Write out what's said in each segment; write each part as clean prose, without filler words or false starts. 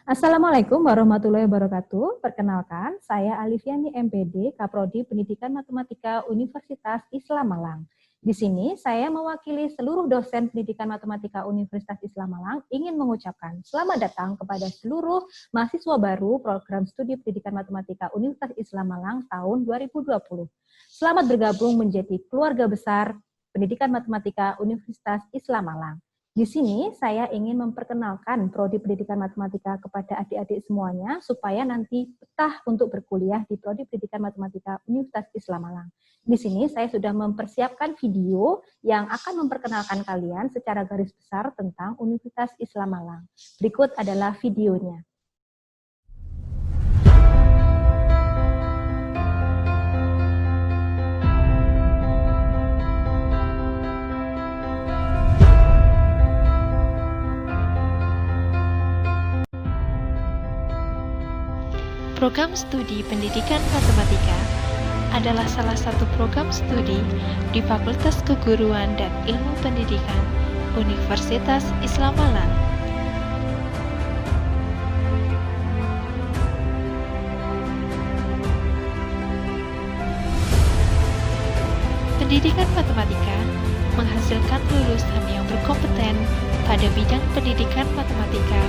Assalamualaikum warahmatullahi wabarakatuh. Perkenalkan, saya Alifiani MPD, Kaprodi Pendidikan Matematika Universitas Islam Malang. Di sini saya mewakili seluruh dosen Pendidikan Matematika Universitas Islam Malang ingin mengucapkan selamat datang kepada seluruh mahasiswa baru program studi Pendidikan Matematika Universitas Islam Malang tahun 2020. Selamat bergabung menjadi keluarga besar Pendidikan Matematika Universitas Islam Malang. Di sini saya ingin memperkenalkan Prodi Pendidikan Matematika kepada adik-adik semuanya supaya nanti betah untuk berkuliah di Prodi Pendidikan Matematika Universitas Islam Malang. Di sini saya sudah mempersiapkan video yang akan memperkenalkan kalian secara garis besar tentang Universitas Islam Malang. Berikut adalah videonya. Program Studi Pendidikan Matematika adalah salah satu program studi di Fakultas Keguruan dan Ilmu Pendidikan Universitas Islam Malang. Pendidikan matematika menghasilkan lulusan yang berkompeten pada bidang pendidikan matematika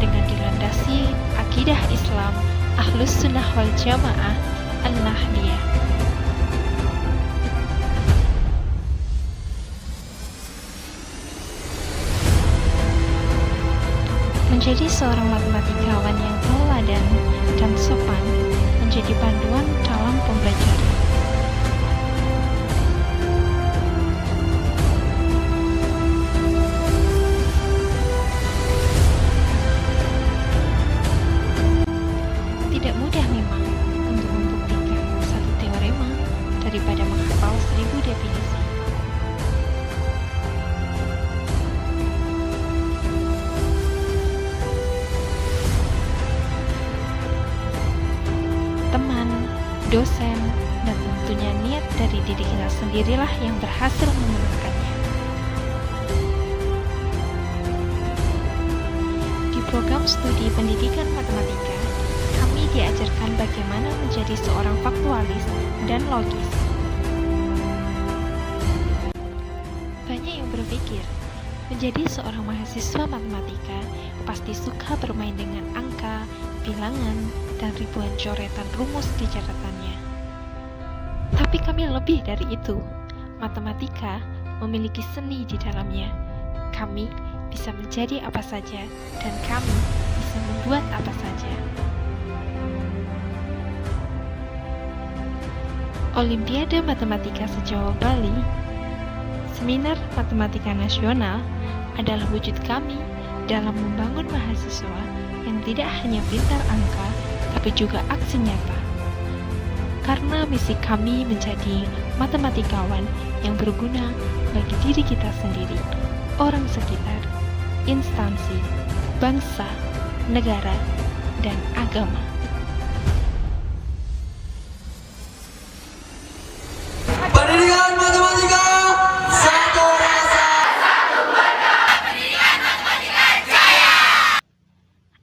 dengan dilandasi akidah Islam Ahlus Sunnah wal Jamaah An-Nahdiyah. Menjadi seorang matematikawan yang teladan dan sopan menjadi panduan dalam pembelajaran. Tidak mudah memang untuk membuktikan satu teorema daripada menghafal 1000 definisi. Teman, dosen, dan tentunya niat dari diri kita sendirilah yang berhasil memenangkannya. Di program studi pendidikan matematika, kami diajarkan bagaimana menjadi seorang faktualis dan logis. Banyak yang berpikir, menjadi seorang mahasiswa matematika pasti suka bermain dengan angka, bilangan, dan ribuan coretan rumus di catatannya. Tapi kami lebih dari itu. Matematika memiliki seni di dalamnya. Kami bisa menjadi apa saja, dan kami bisa membuat apa saja. Olimpiade Matematika se-Jawa Bali, Seminar Matematika Nasional adalah wujud kami dalam membangun mahasiswa yang tidak hanya pintar angka, tapi juga aksi nyata. Karena misi kami menjadi matematikawan yang berguna bagi diri kita sendiri, orang sekitar, instansi, bangsa, negara, dan agama. Pendidikan matematika satu rasa. Pendidikan matematika jaya.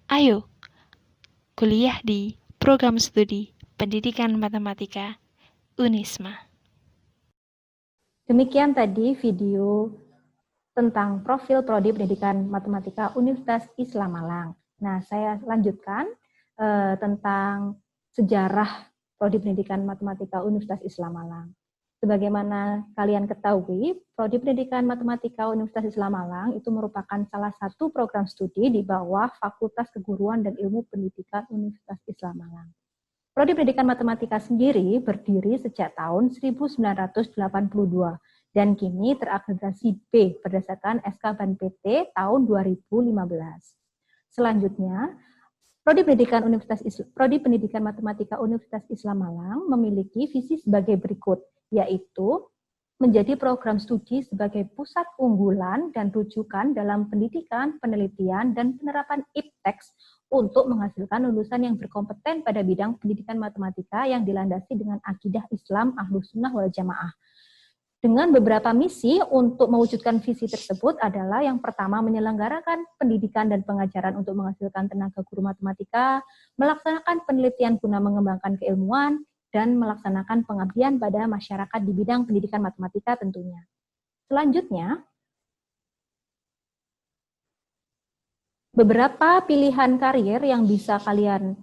Ayo, kuliah di program studi Pendidikan Matematika Unisma. Demikian tadi video tentang profil Prodi Pendidikan Matematika Universitas Islam Malang. Nah, saya lanjutkan tentang sejarah Prodi Pendidikan Matematika Universitas Islam Malang. Sebagaimana kalian ketahui, Prodi Pendidikan Matematika Universitas Islam Malang itu merupakan salah satu program studi di bawah Fakultas Keguruan dan Ilmu Pendidikan Universitas Islam Malang. Prodi Pendidikan Matematika sendiri berdiri sejak tahun 1982 dan kini terakreditasi B berdasarkan SK Ban PT tahun 2015. Selanjutnya, Prodi Pendidikan Matematika Universitas Islam Malang memiliki visi sebagai berikut, yaitu menjadi program studi sebagai pusat unggulan dan rujukan dalam pendidikan, penelitian, dan penerapan IPTEX untuk menghasilkan lulusan yang berkompeten pada bidang pendidikan matematika yang dilandasi dengan akidah Islam Ahlus Sunnah wal Jamaah. Dengan beberapa misi untuk mewujudkan visi tersebut adalah yang pertama menyelenggarakan pendidikan dan pengajaran untuk menghasilkan tenaga guru matematika, melaksanakan penelitian guna mengembangkan keilmuan, dan melaksanakan pengabdian pada masyarakat di bidang pendidikan matematika tentunya. Selanjutnya, beberapa pilihan karier yang bisa kalian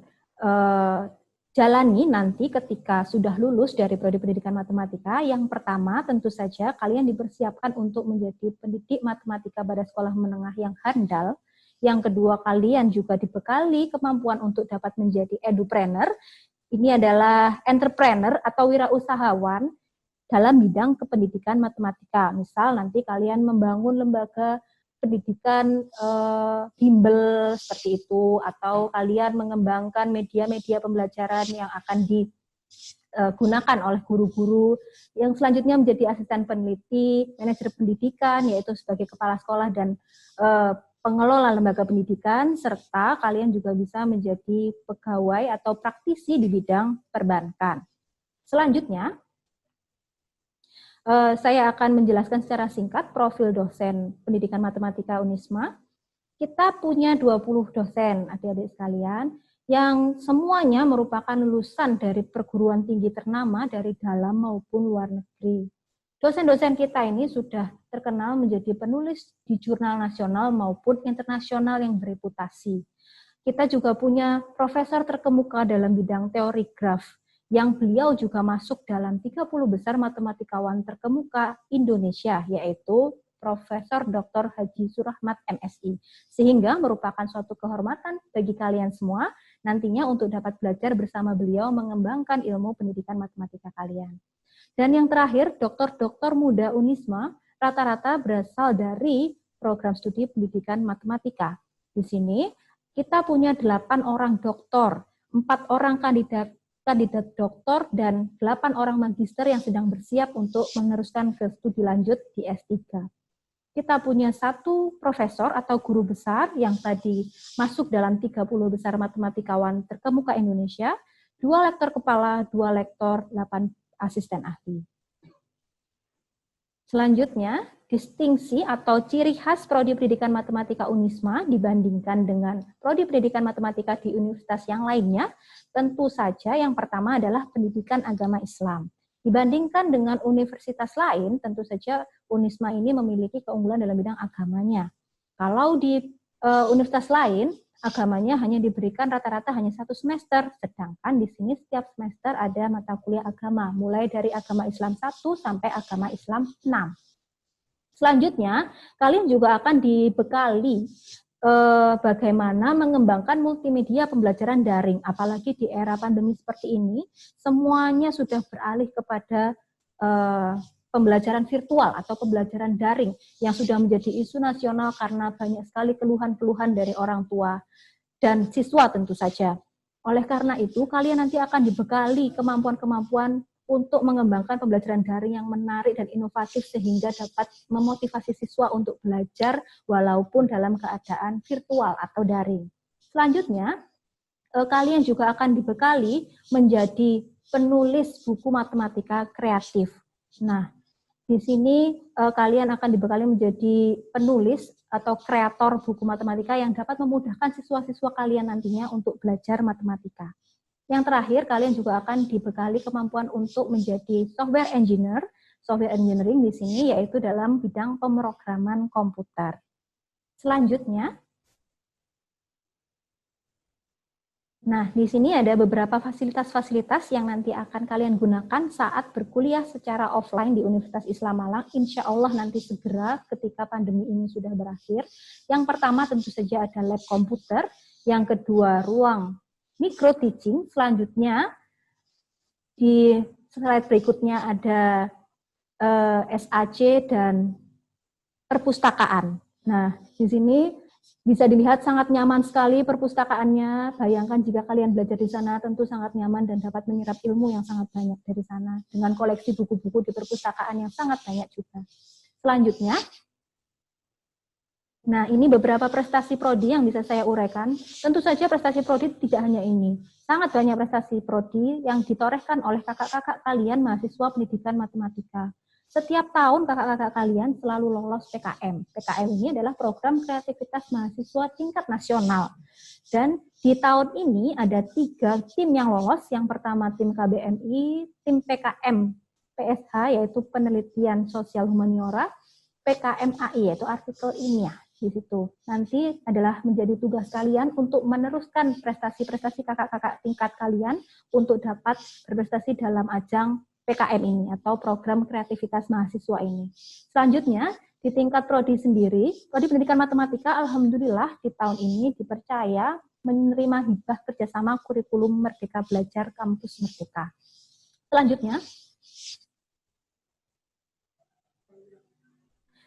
jalani nanti ketika sudah lulus dari prodi pendidikan matematika. Yang pertama tentu saja kalian dipersiapkan untuk menjadi pendidik matematika pada sekolah menengah yang handal. Yang kedua, kalian juga dibekali kemampuan untuk dapat menjadi edupreneur. Ini adalah entrepreneur atau wirausahawan dalam bidang kependidikan matematika. Misal nanti kalian membangun lembaga pendidikan bimbel seperti itu, atau kalian mengembangkan media-media pembelajaran yang akan digunakan oleh guru-guru, yang selanjutnya menjadi asisten peneliti, manajer pendidikan, yaitu sebagai kepala sekolah dan pengelola lembaga pendidikan, serta kalian juga bisa menjadi pegawai atau praktisi di bidang perbankan. Selanjutnya, saya akan menjelaskan secara singkat profil dosen pendidikan matematika Unisma. Kita punya 20 dosen, adik-adik sekalian, yang semuanya merupakan lulusan dari perguruan tinggi ternama dari dalam maupun luar negeri. Dosen-dosen kita ini sudah terkenal menjadi penulis di jurnal nasional maupun internasional yang bereputasi. Kita juga punya profesor terkemuka dalam bidang teori graf, yang beliau juga masuk dalam 30 besar matematikawan terkemuka Indonesia, yaitu Profesor Dr. Haji Surahmat MSI. Sehingga merupakan suatu kehormatan bagi kalian semua nantinya untuk dapat belajar bersama beliau mengembangkan ilmu pendidikan matematika kalian. Dan yang terakhir, dokter-dokter muda Unisma rata-rata berasal dari program studi pendidikan matematika. Di sini kita punya 8 orang doktor, 4 orang kandidat doktor, dan 8 orang magister yang sedang bersiap untuk meneruskan ke studi lanjut di S3. Kita punya 1 profesor atau guru besar yang tadi masuk dalam 30 besar matematikawan terkemuka Indonesia, 2 lektor kepala, 2 lektor, 8 asisten ahli. Selanjutnya, distingsi atau ciri khas prodi pendidikan matematika Unisma dibandingkan dengan prodi pendidikan matematika di universitas yang lainnya, tentu saja yang pertama adalah pendidikan agama Islam. Dibandingkan dengan universitas lain, tentu saja Unisma ini memiliki keunggulan dalam bidang agamanya. Kalau di universitas lain, agamanya hanya diberikan rata-rata hanya 1 semester, sedangkan di sini setiap semester ada mata kuliah agama, mulai dari agama Islam 1 sampai agama Islam 6. Selanjutnya, kalian juga akan dibekali bagaimana mengembangkan multimedia pembelajaran daring, apalagi di era pandemi seperti ini, semuanya sudah beralih kepada pembelajaran virtual atau pembelajaran daring yang sudah menjadi isu nasional karena banyak sekali keluhan-keluhan dari orang tua dan siswa tentu saja. Oleh karena itu, kalian nanti akan dibekali kemampuan-kemampuan untuk mengembangkan pembelajaran daring yang menarik dan inovatif sehingga dapat memotivasi siswa untuk belajar walaupun dalam keadaan virtual atau daring. Selanjutnya, kalian juga akan dibekali menjadi penulis buku matematika kreatif. Nah, di sini kalian akan dibekali menjadi penulis atau kreator buku matematika yang dapat memudahkan siswa-siswa kalian nantinya untuk belajar matematika. Yang terakhir, kalian juga akan dibekali kemampuan untuk menjadi software engineer. Software engineering di sini yaitu dalam bidang pemrograman komputer. Selanjutnya, nah, di sini ada beberapa fasilitas-fasilitas yang nanti akan kalian gunakan saat berkuliah secara offline di Universitas Islam Malang. Insya Allah nanti segera ketika pandemi ini sudah berakhir. Yang pertama tentu saja ada lab komputer. Yang kedua, ruang micro teaching. Selanjutnya, di slide berikutnya ada SAC dan perpustakaan. Nah, di sini bisa dilihat sangat nyaman sekali perpustakaannya. Bayangkan jika kalian belajar di sana tentu sangat nyaman dan dapat menyerap ilmu yang sangat banyak dari sana dengan koleksi buku-buku di perpustakaan yang sangat banyak juga. Selanjutnya, nah ini beberapa prestasi prodi yang bisa saya uraikan. Tentu saja prestasi prodi tidak hanya ini. Sangat banyak prestasi prodi yang ditorehkan oleh kakak-kakak kalian mahasiswa pendidikan matematika. Setiap tahun kakak-kakak kalian selalu lolos PKM. PKM ini adalah program kreativitas mahasiswa tingkat nasional. Dan di tahun ini ada 3 tim yang lolos. Yang pertama tim KBMI, tim PKM PSH yaitu penelitian sosial humaniora, PKMAI yaitu artikel ilmiah. Di situ nanti adalah menjadi tugas kalian untuk meneruskan prestasi-prestasi kakak-kakak tingkat kalian untuk dapat berprestasi dalam ajang PKM ini atau program kreativitas mahasiswa ini. Selanjutnya di tingkat prodi sendiri, prodi pendidikan matematika alhamdulillah di tahun ini dipercaya menerima hibah kerjasama kurikulum Merdeka Belajar Kampus Merdeka.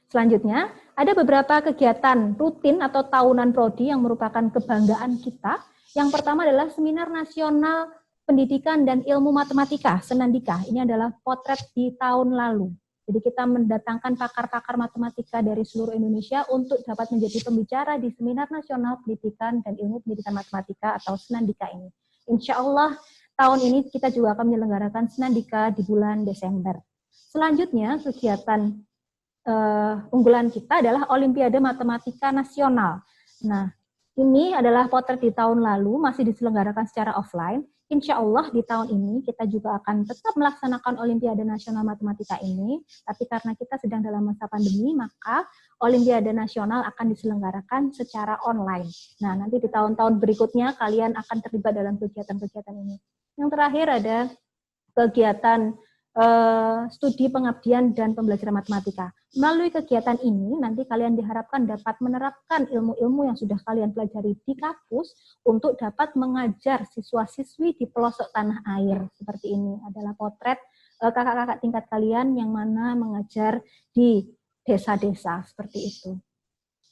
Selanjutnya, ada beberapa kegiatan rutin atau tahunan prodi yang merupakan kebanggaan kita. Yang pertama adalah Seminar Nasional Pendidikan dan Ilmu Matematika, Senandika. Ini adalah potret di tahun lalu. Jadi kita mendatangkan pakar-pakar matematika dari seluruh Indonesia untuk dapat menjadi pembicara di Seminar Nasional Pendidikan dan Ilmu Pendidikan Matematika atau Senandika ini. Insya Allah tahun ini kita juga akan menyelenggarakan Senandika di bulan Desember. Selanjutnya kegiatan unggulan kita adalah Olimpiade Matematika Nasional. Nah, ini adalah potret di tahun lalu, masih diselenggarakan secara offline. Insya Allah di tahun ini kita juga akan tetap melaksanakan Olimpiade Nasional Matematika ini, tapi karena kita sedang dalam masa pandemi, maka Olimpiade Nasional akan diselenggarakan secara online. Nah, nanti di tahun-tahun berikutnya kalian akan terlibat dalam kegiatan-kegiatan ini. Yang terakhir ada kegiatan studi pengabdian dan pembelajaran matematika. Melalui kegiatan ini, nanti kalian diharapkan dapat menerapkan ilmu-ilmu yang sudah kalian pelajari di kampus untuk dapat mengajar siswa-siswi di pelosok tanah air. Seperti ini adalah potret kakak-kakak tingkat kalian yang mana mengajar di desa-desa, seperti itu.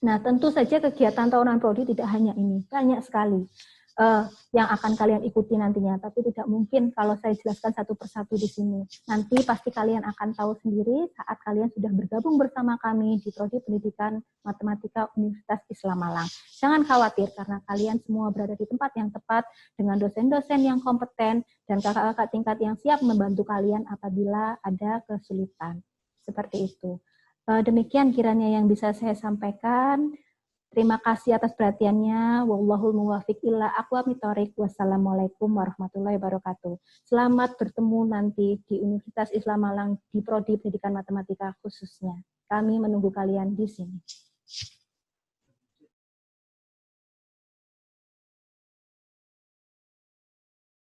Nah, tentu saja kegiatan tahunan prodi tidak hanya ini, banyak sekali yang akan kalian ikuti nantinya, tapi tidak mungkin kalau saya jelaskan satu persatu di sini. Nanti pasti kalian akan tahu sendiri saat kalian sudah bergabung bersama kami di Prodi Pendidikan Matematika Universitas Islam Malang. Jangan khawatir karena kalian semua berada di tempat yang tepat dengan dosen-dosen yang kompeten dan kakak-kakak tingkat yang siap membantu kalian apabila ada kesulitan. Seperti itu. Demikian kiranya yang bisa saya sampaikan. Terima kasih atas perhatiannya. Wallahul muwaffiq ila aqwamit thoriq. Wassalamualaikum warahmatullahi wabarakatuh. Selamat bertemu nanti di Universitas Islam Malang di Prodi Pendidikan Matematika khususnya. Kami menunggu kalian di sini.